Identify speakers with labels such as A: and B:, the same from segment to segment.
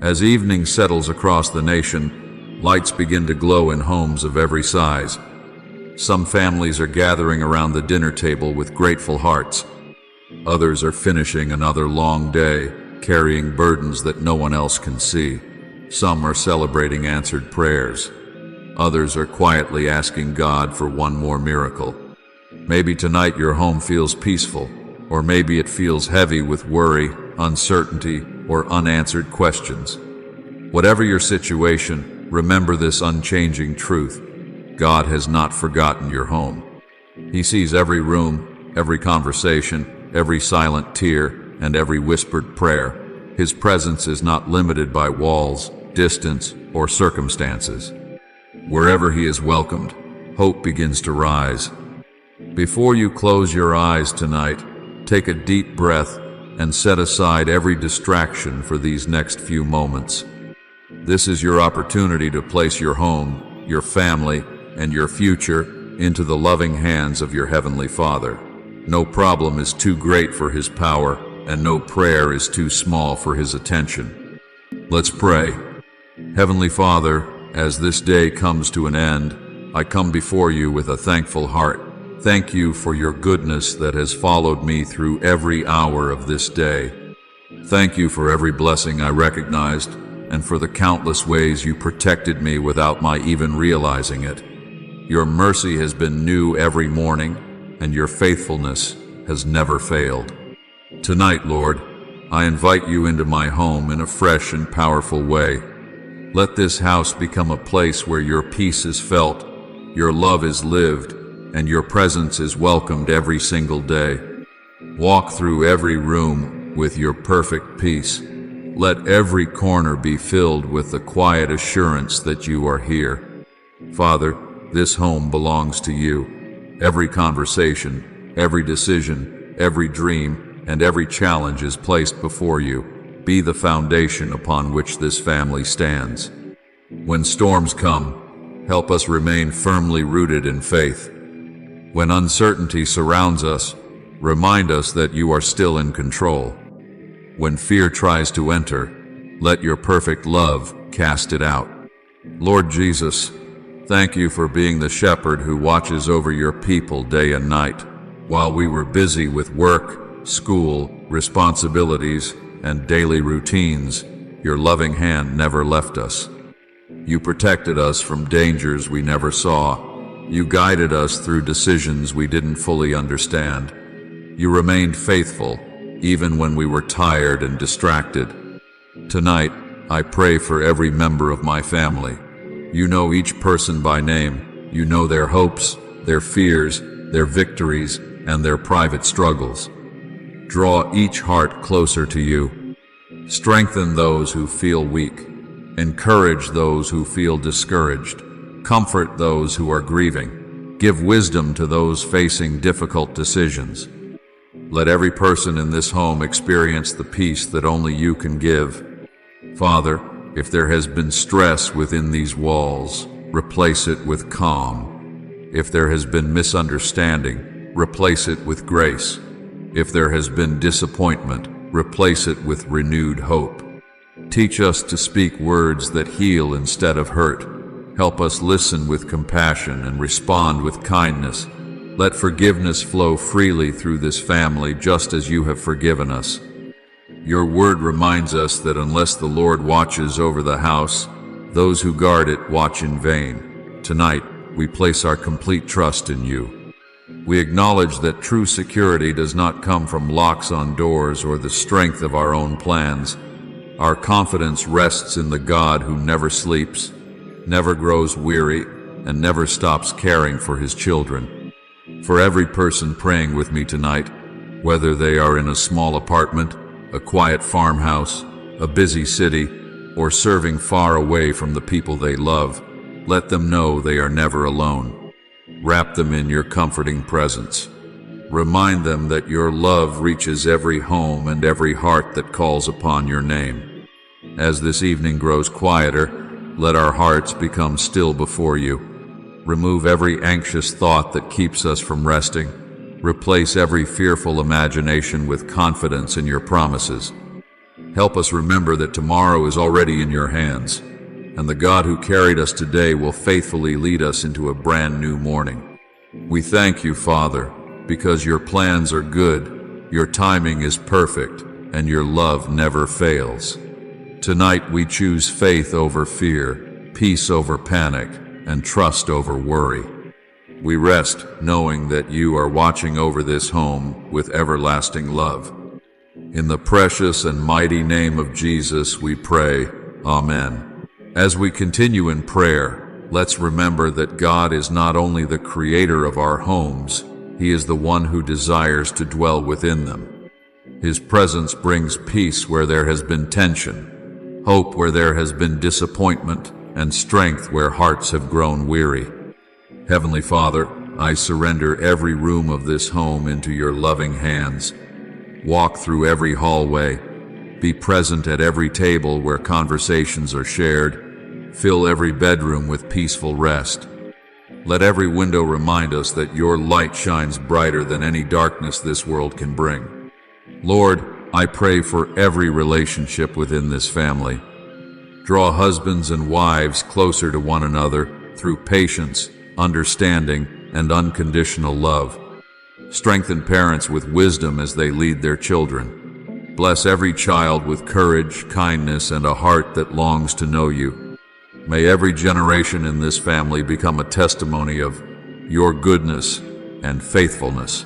A: As evening settles across the nation, lights begin to glow in homes of every size. Some families are gathering around the dinner table with grateful hearts. Others are finishing another long day, carrying burdens that no one else can see. Some are celebrating answered prayers. Others are quietly asking God for one more miracle. Maybe tonight your home feels peaceful, or maybe it feels heavy with worry, uncertainty, or unanswered questions. Whatever your situation, remember this unchanging truth: God has not forgotten your home. He sees every room, every conversation, every silent tear, and every whispered prayer. His presence is not limited by walls, distance, or circumstances. Wherever He is welcomed, hope begins to rise. Before you close your eyes tonight, take a deep breath and set aside every distraction for these next few moments. This is your opportunity to place your home, your family, and your future into the loving hands of your Heavenly Father. No problem is too great for His power, and no prayer is too small for His attention. Let's pray. Heavenly Father, as this day comes to an end, I come before you with a thankful heart. Thank you for your goodness that has followed me through every hour of this day. Thank you for every blessing I recognized, and for the countless ways you protected me without my even realizing it. Your mercy has been new every morning, and your faithfulness has never failed. Tonight, Lord, I invite you into my home in a fresh and powerful way. Let this house become a place where your peace is felt, your love is lived, and your presence is welcomed every single day. Walk through every room with your perfect peace. Let every corner be filled with the quiet assurance that you are here. Father, this home belongs to you. Every conversation, every decision, every dream, and every challenge is placed before you. Be the foundation upon which this family stands. When storms come, help us remain firmly rooted in faith. When uncertainty surrounds us, remind us that you are still in control. When fear tries to enter, let your perfect love cast it out. Lord Jesus, thank you for being the shepherd who watches over your people day and night. While we were busy with work, school, responsibilities, and daily routines, your loving hand never left us. You protected us from dangers we never saw. You guided us through decisions we didn't fully understand. You remained faithful, even when we were tired and distracted. Tonight, I pray for every member of my family. You know each person by name. You know their hopes, their fears, their victories, and their private struggles. Draw each heart closer to you. Strengthen those who feel weak. Encourage those who feel discouraged. Comfort those who are grieving. Give wisdom to those facing difficult decisions. Let every person in this home experience the peace that only you can give. Father, if there has been stress within these walls, replace it with calm. If there has been misunderstanding, replace it with grace. If there has been disappointment, replace it with renewed hope. Teach us to speak words that heal instead of hurt. Help us listen with compassion and respond with kindness. Let forgiveness flow freely through this family just as you have forgiven us. Your word reminds us that unless the Lord watches over the house, those who guard it watch in vain. Tonight, we place our complete trust in you. We acknowledge that true security does not come from locks on doors or the strength of our own plans. Our confidence rests in the God who never sleeps, never grows weary, and never stops caring for His children. For every person praying with me tonight, whether they are in a small apartment, a quiet farmhouse, a busy city, or serving far away from the people they love, let them know they are never alone. Wrap them in your comforting presence. Remind them that your love reaches every home and every heart that calls upon your name. As this evening grows quieter, let our hearts become still before you. Remove every anxious thought that keeps us from resting. Replace every fearful imagination with confidence in your promises. Help us remember that tomorrow is already in your hands, and the God who carried us today will faithfully lead us into a brand new morning. We thank you, Father, because your plans are good, your timing is perfect, and your love never fails. Tonight we choose faith over fear, peace over panic, and trust over worry. We rest knowing that you are watching over this home with everlasting love. In the precious and mighty name of Jesus we pray, Amen. As we continue in prayer, let's remember that God is not only the creator of our homes, He is the one who desires to dwell within them. His presence brings peace where there has been tension, hope where there has been disappointment, and strength where hearts have grown weary. Heavenly Father, I surrender every room of this home into your loving hands. Walk through every hallway, be present at every table where conversations are shared, fill every bedroom with peaceful rest. Let every window remind us that your light shines brighter than any darkness this world can bring. Lord, I pray for every relationship within this family. Draw husbands and wives closer to one another through patience, understanding, and unconditional love. Strengthen parents with wisdom as they lead their children. Bless every child with courage, kindness, and a heart that longs to know you. May every generation in this family become a testimony of your goodness and faithfulness.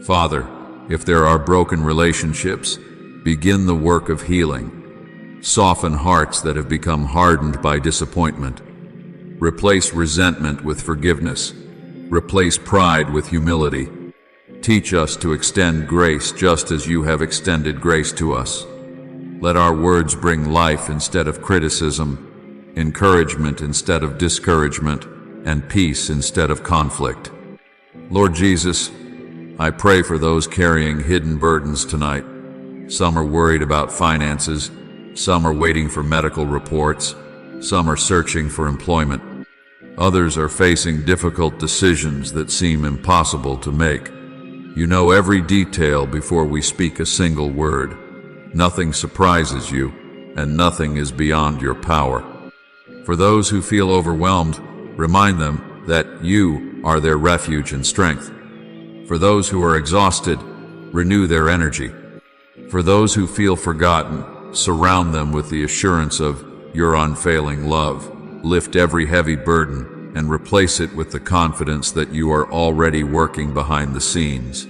A: Father, if there are broken relationships, begin the work of healing. Soften hearts that have become hardened by disappointment. Replace resentment with forgiveness. Replace pride with humility. Teach us to extend grace just as you have extended grace to us. Let our words bring life instead of criticism, encouragement instead of discouragement, and peace instead of conflict. Lord Jesus, I pray for those carrying hidden burdens tonight. Some are worried about finances, some are waiting for medical reports, some are searching for employment. Others are facing difficult decisions that seem impossible to make. You know every detail before we speak a single word. Nothing surprises you, and nothing is beyond your power. For those who feel overwhelmed, remind them that you are their refuge and strength. For those who are exhausted, renew their energy. For those who feel forgotten, surround them with the assurance of your unfailing love. Lift every heavy burden and replace it with the confidence that you are already working behind the scenes.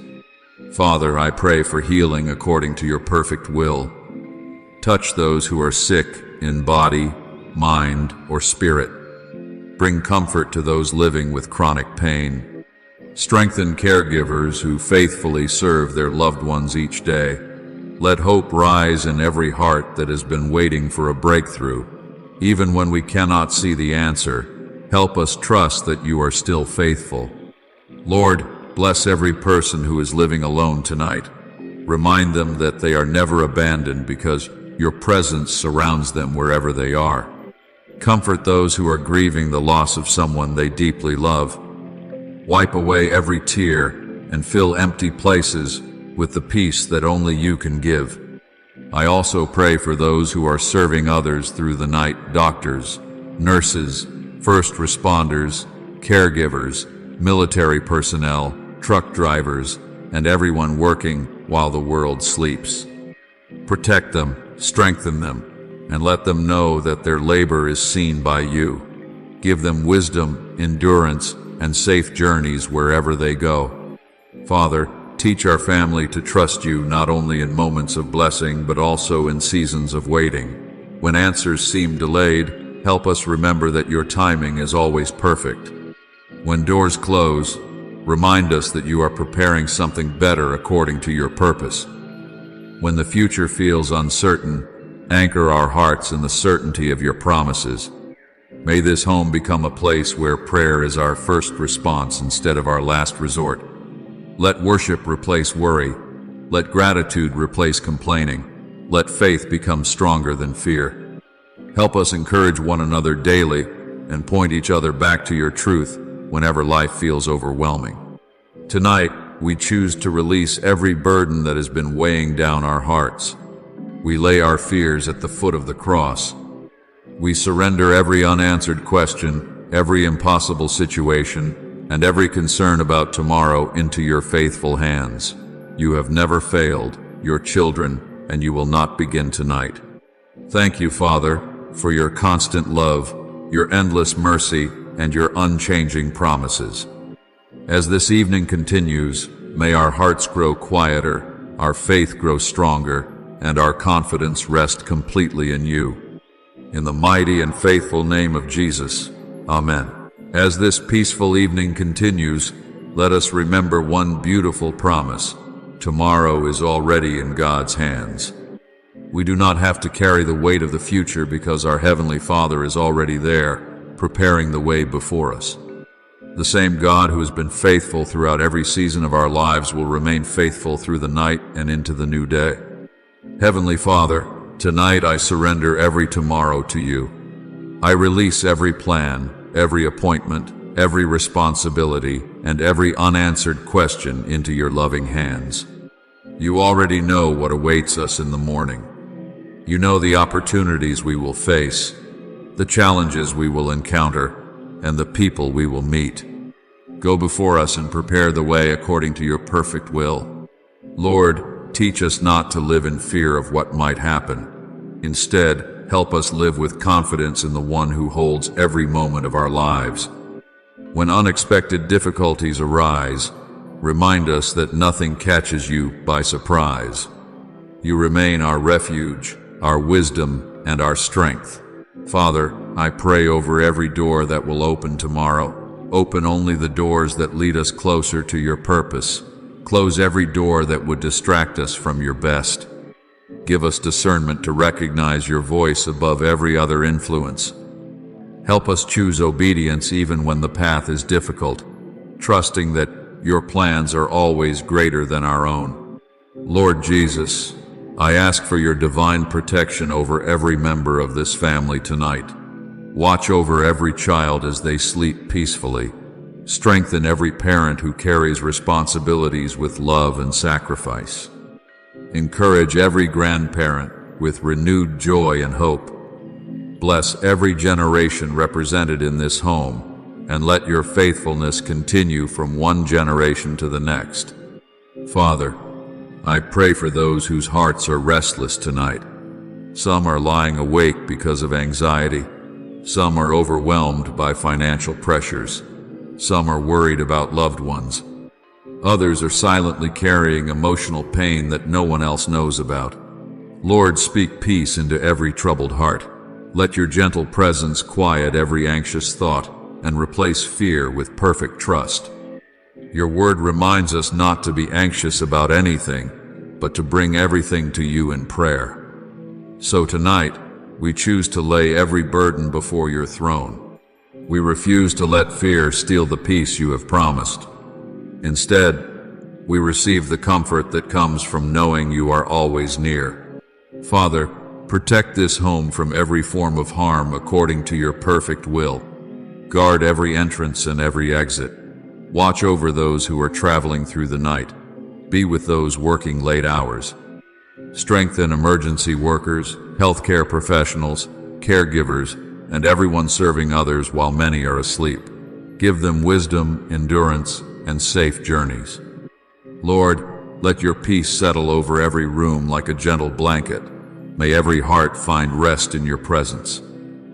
A: Father, I pray for healing according to your perfect will. Touch those who are sick in body, mind, or spirit. Bring comfort to those living with chronic pain. Strengthen caregivers who faithfully serve their loved ones each day. Let hope rise in every heart that has been waiting for a breakthrough. Even when we cannot see the answer, help us trust that you are still faithful. Lord, bless every person who is living alone tonight. Remind them that they are never abandoned because your presence surrounds them wherever they are. Comfort those who are grieving the loss of someone they deeply love. Wipe away every tear and fill empty places with the peace that only you can give. I also pray for those who are serving others through the night: doctors, nurses, first responders, caregivers, military personnel, truck drivers, and everyone working while the world sleeps. Protect them, strengthen them, and let them know that their labor is seen by you. Give them wisdom, endurance, and safe journeys wherever they go. Father, teach our family to trust you not only in moments of blessing but also in seasons of waiting. When answers seem delayed, help us remember that your timing is always perfect. When doors close, remind us that you are preparing something better according to your purpose. When the future feels uncertain, anchor our hearts in the certainty of your promises. May this home become a place where prayer is our first response instead of our last resort. Let worship replace worry. Let gratitude replace complaining. Let faith become stronger than fear. Help us encourage one another daily and point each other back to your truth whenever life feels overwhelming. Tonight, we choose to release every burden that has been weighing down our hearts. We lay our fears at the foot of the cross. We surrender every unanswered question, every impossible situation, and every concern about tomorrow into your faithful hands. You have never failed your children, and you will not begin tonight. Thank you, Father, for your constant love, your endless mercy, and your unchanging promises. As this evening continues, may our hearts grow quieter, our faith grow stronger, and our confidence rest completely in you. In the mighty and faithful name of Jesus, Amen. As this peaceful evening continues, let us remember one beautiful promise. Tomorrow is already in God's hands. We do not have to carry the weight of the future because our Heavenly Father is already there, preparing the way before us. The same God who has been faithful throughout every season of our lives will remain faithful through the night and into the new day. Heavenly Father, tonight I surrender every tomorrow to you. I release every plan, every appointment, every responsibility, and every unanswered question into your loving hands. You already know what awaits us in the morning. You know the opportunities we will face, the challenges we will encounter, and the people we will meet. Go before us and prepare the way according to your perfect will. Lord, teach us not to live in fear of what might happen. Instead, help us live with confidence in the one who holds every moment of our lives. When unexpected difficulties arise, remind us that nothing catches you by surprise. You remain our refuge, our wisdom, and our strength. Father, I pray over every door that will open tomorrow. Open only the doors that lead us closer to your purpose. Close every door that would distract us from your best. Give us discernment to recognize your voice above every other influence. Help us choose obedience even when the path is difficult, trusting that your plans are always greater than our own. Lord Jesus, I ask for your divine protection over every member of this family tonight. Watch over every child as they sleep peacefully. Strengthen every parent who carries responsibilities with love and sacrifice. Encourage every grandparent with renewed joy and hope. Bless every generation represented in this home, and let your faithfulness continue from one generation to the next. Father, I pray for those whose hearts are restless tonight. Some are lying awake because of anxiety. Some are overwhelmed by financial pressures. Some are worried about loved ones. Others are silently carrying emotional pain that no one else knows about. Lord, speak peace into every troubled heart. Let your gentle presence quiet every anxious thought and replace fear with perfect trust. Your word reminds us not to be anxious about anything, but to bring everything to you in prayer. So tonight, we choose to lay every burden before your throne. We refuse to let fear steal the peace you have promised. Instead, we receive the comfort that comes from knowing you are always near. Father, protect this home from every form of harm according to your perfect will. Guard every entrance and every exit. Watch over those who are traveling through the night. Be with those working late hours. Strengthen emergency workers, healthcare professionals, caregivers, and everyone serving others while many are asleep. Give them wisdom, endurance, and safe journeys. Lord, let your peace settle over every room like a gentle blanket. May every heart find rest in your presence.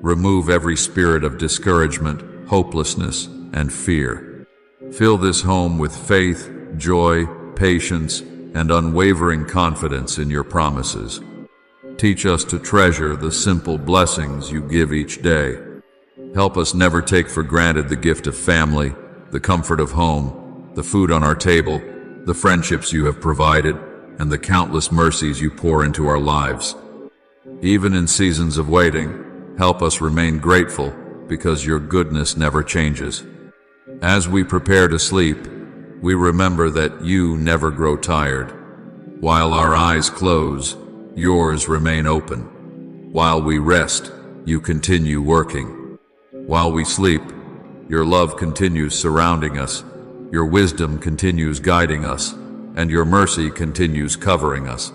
A: Remove every spirit of discouragement, hopelessness, and fear. Fill this home with faith, joy, patience, and unwavering confidence in your promises. Teach us to treasure the simple blessings you give each day. Help us never take for granted the gift of family, the comfort of home, the food on our table, the friendships you have provided, and the countless mercies you pour into our lives. Even in seasons of waiting, help us remain grateful because your goodness never changes. As we prepare to sleep, we remember that you never grow tired. While our eyes close, yours remain open. While we rest, you continue working. While we sleep, your love continues surrounding us, your wisdom continues guiding us, and your mercy continues covering us.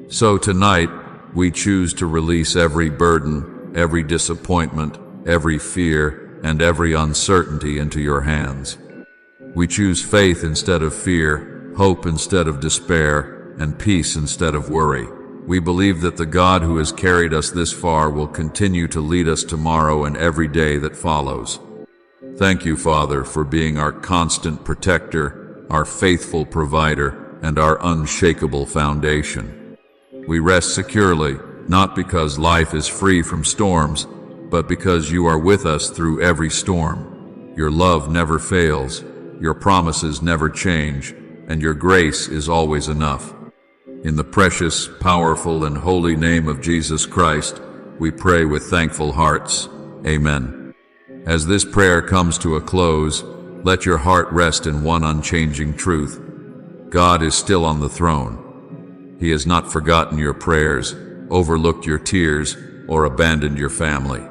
A: So tonight, We choose to release every burden, every disappointment, every fear, and every uncertainty into your hands. We choose faith instead of fear, hope instead of despair, and peace instead of worry. We believe that the God who has carried us this far will continue to lead us tomorrow and every day that follows. Thank you, Father, for being our constant protector, our faithful provider, and our unshakable foundation. We rest securely, not because life is free from storms, but because you are with us through every storm. Your love never fails, your promises never change, and your grace is always enough. In the precious, powerful, and holy name of Jesus Christ, we pray with thankful hearts. Amen. As this prayer comes to a close, let your heart rest in one unchanging truth. God is still on the throne. He has not forgotten your prayers, overlooked your tears, or abandoned your family.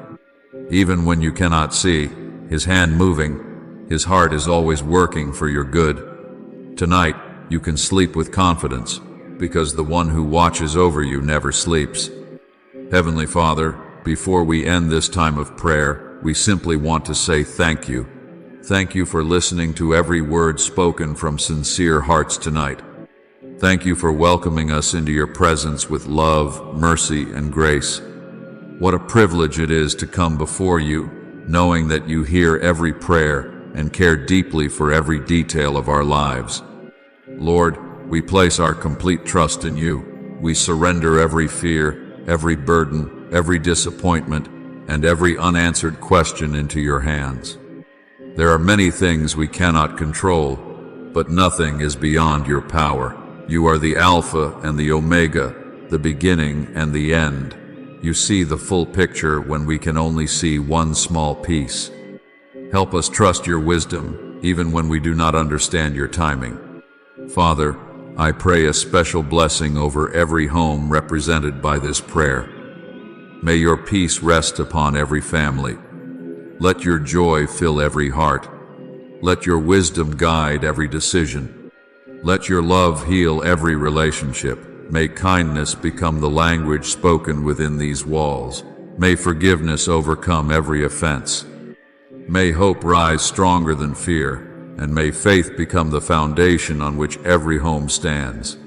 A: Even when you cannot see His hand moving, His heart is always working for your good. Tonight, you can sleep with confidence, because the one who watches over you never sleeps. Heavenly Father, before we end this time of prayer, we simply want to say thank you. Thank you for listening to every word spoken from sincere hearts tonight. Thank you for welcoming us into your presence with love, mercy, and grace. What a privilege it is to come before you, knowing that you hear every prayer and care deeply for every detail of our lives. Lord, we place our complete trust in you. We surrender every fear, every burden, every disappointment, and every unanswered question into your hands. There are many things we cannot control, but nothing is beyond your power. You are the Alpha and the Omega, the beginning and the end. You see the full picture when we can only see one small piece. Help us trust your wisdom, even when we do not understand your timing. Father, I pray a special blessing over every home represented by this prayer. May your peace rest upon every family. Let your joy fill every heart. Let your wisdom guide every decision. Let your love heal every relationship. May kindness become the language spoken within these walls. May forgiveness overcome every offense. May hope rise stronger than fear, and may faith become the foundation on which every home stands.